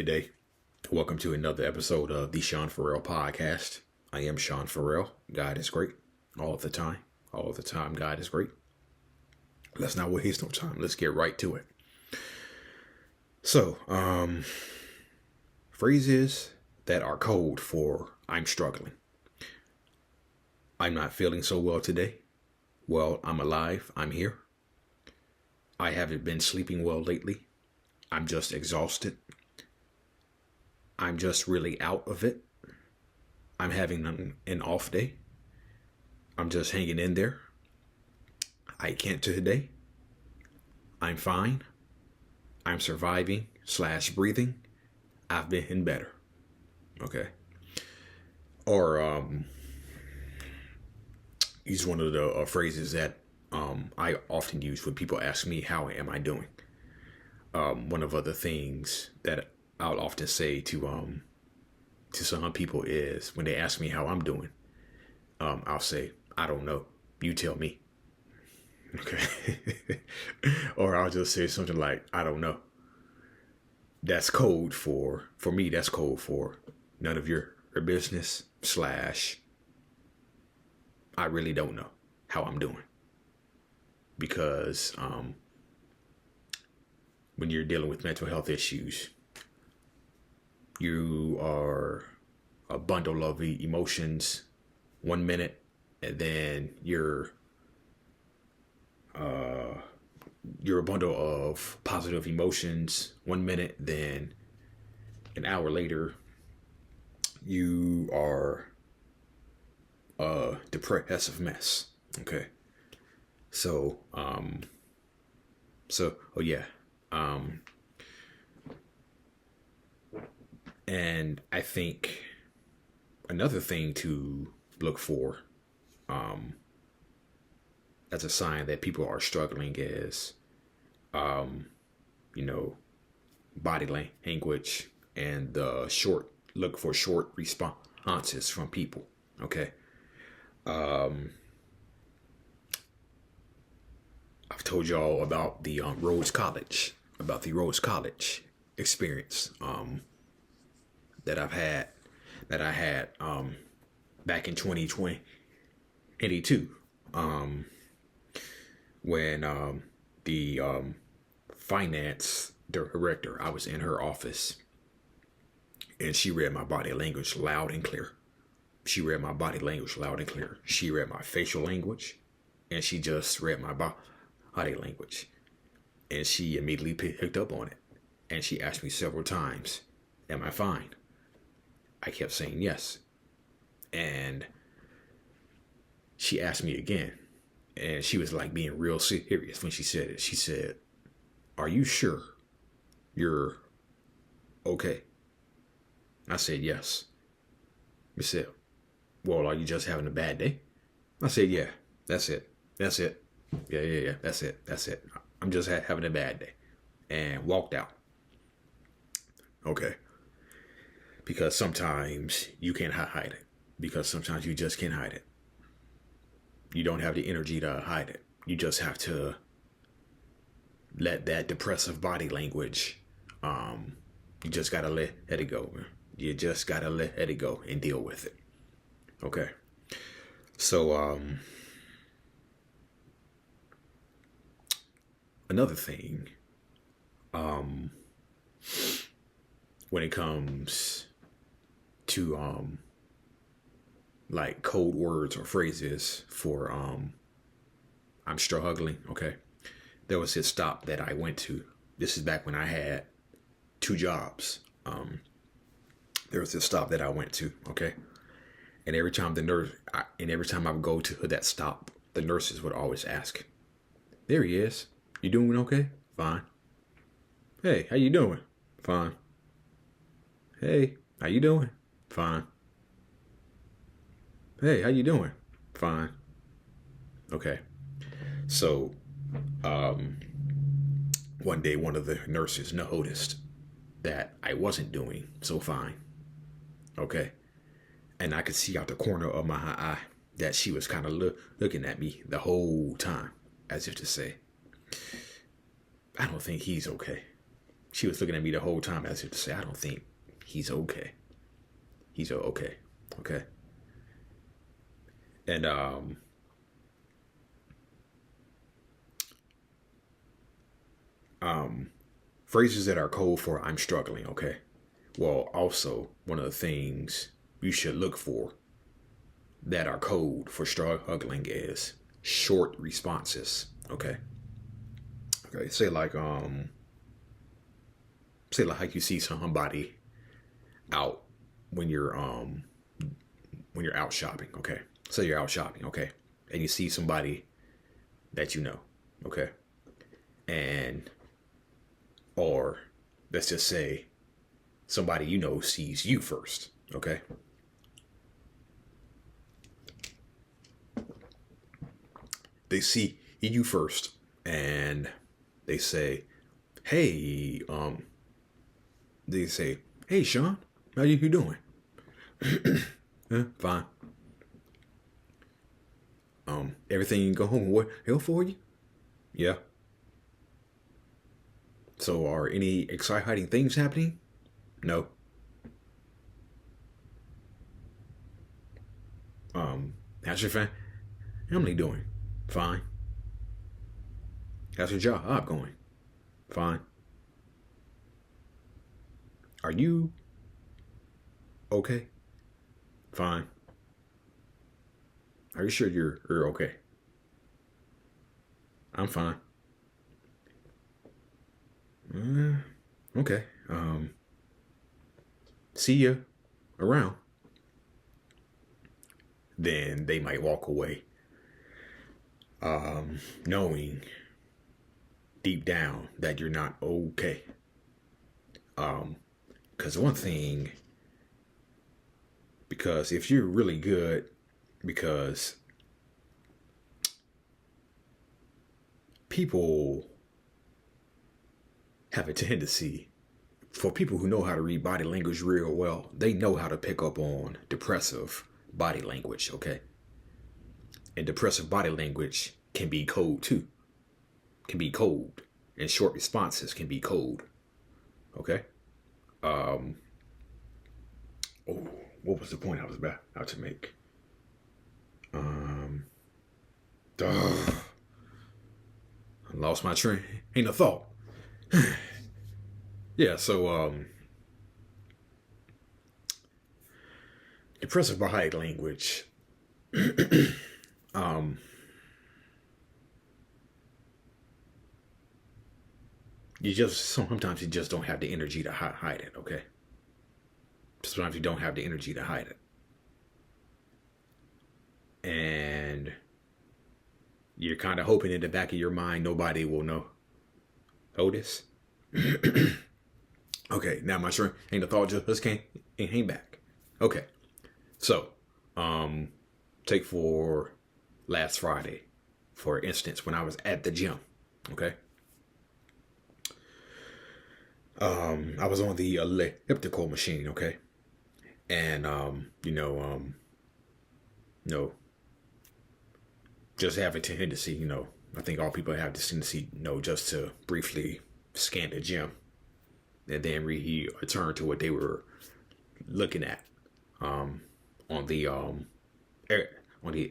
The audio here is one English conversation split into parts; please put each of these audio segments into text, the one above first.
day. Welcome to another episode of the Sean Farrell podcast. I am Sean Farrell. God is great all the time. All the time, God is great. Let's not waste no time. Let's get right to it. So, phrases that are code for I'm struggling. I'm not feeling so well today. Well, I'm alive. I'm here. I haven't been sleeping well lately. I'm just exhausted. I'm just really out of it. I'm having an off day. I'm just hanging in there. I can't today. I'm fine. I'm surviving / breathing. I've been better. Okay. Or use one of the phrases that I often use when people ask me, how am I doing? One of other things that I'll often say to some people is when they ask me how I'm doing, I'll say, I don't know. You tell me. Okay. Or I'll just say something like, I don't know. That's code for me, that's code for none of your business / I really don't know how I'm doing. Because when you're dealing with mental health issues, you are a bundle of emotions 1 minute, and then you're a bundle of positive emotions 1 minute, then an hour later you are a depressive mess. Okay. And I think another thing to look for as a sign that people are struggling is, body language and look for short responses from people. Okay. I've told y'all about the Rhodes College experience that I had back in 2022 when the finance director, I was in her office and she read my body language loud and clear. She read my facial language, and she just read my body language, and she immediately picked up on it. And she asked me several times, am I fine? I kept saying yes. And she asked me again, and she was like being real serious when she said it. She said, are you sure you're okay? I said, yes. She said, well, are you just having a bad day? I said, yeah, that's it. Yeah, that's it. I'm just having a bad day. And walked out. Okay. Because sometimes you can't hide it. Because sometimes you just can't hide it. You don't have the energy to hide it. You just have to let that depressive body language, you just got to let it go. You just got to let it go and deal with it. Okay. So, another thing, when it comes to, like code words or phrases for, I'm struggling. Okay. There was this stop that I went to. This is back when I had 2 jobs. There was this stop that I went to. Okay. And every time I would go to that stop, the nurses would always ask, there he is. You doing okay? Fine. Hey, how you doing? Fine. Hey, how you doing? Fine. Hey, how you doing? Fine. Okay. So, one day one of the nurses noticed that I wasn't doing so fine. Okay. And I could see out the corner of my eye that she was kind of looking at me the whole time, as if to say, I don't think he's okay. she was looking at me the whole time as if to say, I don't think he's okay. He's okay. Okay. And phrases that are code for I'm struggling, okay? Well, also one of the things you should look for that are code for struggling is short responses, okay? Okay, say like you see somebody out when you're out shopping, okay? Say you're out shopping, okay? And you see somebody that you know, okay? And or let's just say somebody you know sees you first, okay? They see you first and they say, "Hey, they say, "Hey, Sean, how you doing?" Yeah, fine. Everything you can go home and what hell for you? Yeah. So are any exciting things happening? No. How's your family doing? Fine. How's your job going? Fine. Are you okay? Fine. Are you sure you're okay? I'm fine. Uh, okay. See ya around. Then they might walk away, knowing deep down that you're not okay. Because one thing, because if you're really good, because people have a tendency, for people who know how to read body language real well, they know how to pick up on depressive body language, okay? And depressive body language can be cold too. Can be cold. And short responses can be cold. Okay? Oh, what was the point I was about to make? I lost my train. Ain't no thought. Yeah, so depressive body language. um you just sometimes you just don't have the energy to hide it, okay? Sometimes you don't have the energy to hide it. And you're kind of hoping in the back of your mind nobody will notice. Okay, now my train ain't the thought just can't hang back. Okay. So, take for last Friday, for instance, when I was at the gym, okay? I was on the elliptical machine, okay? And, just have a tendency, I think all people have this tendency, just to briefly scan the gym and then return to what they were looking at, on the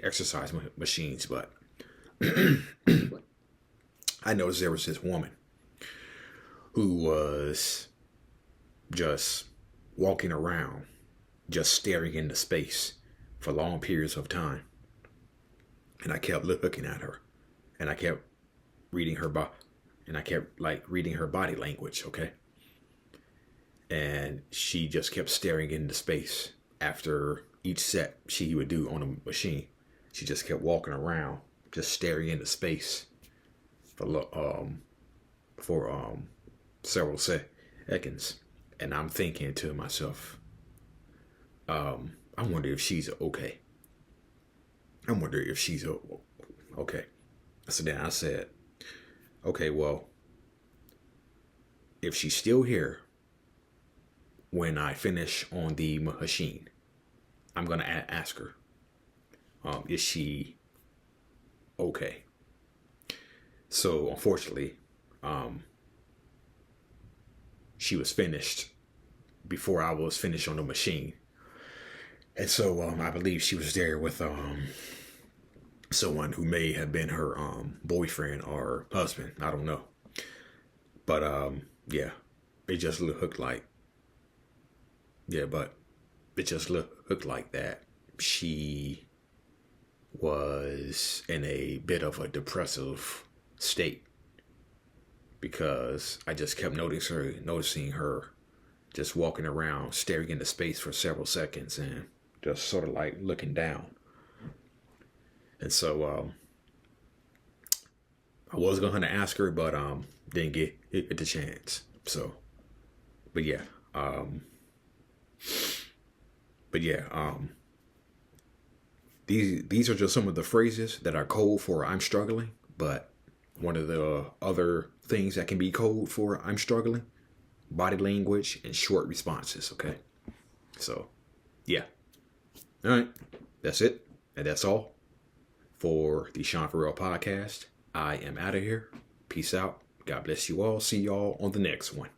exercise machines. But I noticed there was this woman who was just walking around, just staring into space for long periods of time. And I kept looking at her, and I kept reading her reading her body language, okay? And she just kept staring into space. After each set she would do on a machine, she just kept walking around, just staring into space for several seconds. And I'm thinking to myself, I wonder if she's okay. I wonder if she's okay. So then I said, okay, well, if she's still here when I finish on the machine, I'm going to ask her, is she okay? So unfortunately, she was finished before I was finished on the machine. And so I believe she was there with someone who may have been her boyfriend or husband. I don't know. But yeah, it just looked like, but it just looked like that. She was in a bit of a depressive state because I just kept noticing her just walking around, staring into space for several seconds and just sort of like looking down. And so I was going to ask her, but didn't get the chance. So, but yeah, these are just some of the phrases that are code for I'm struggling. But one of the other things that can be code for I'm struggling, body language and short responses. Okay, so yeah, all right, that's it, and that's all for the Sean Farrell podcast. I am out of here. Peace out. God bless you all. See y'all on the next one.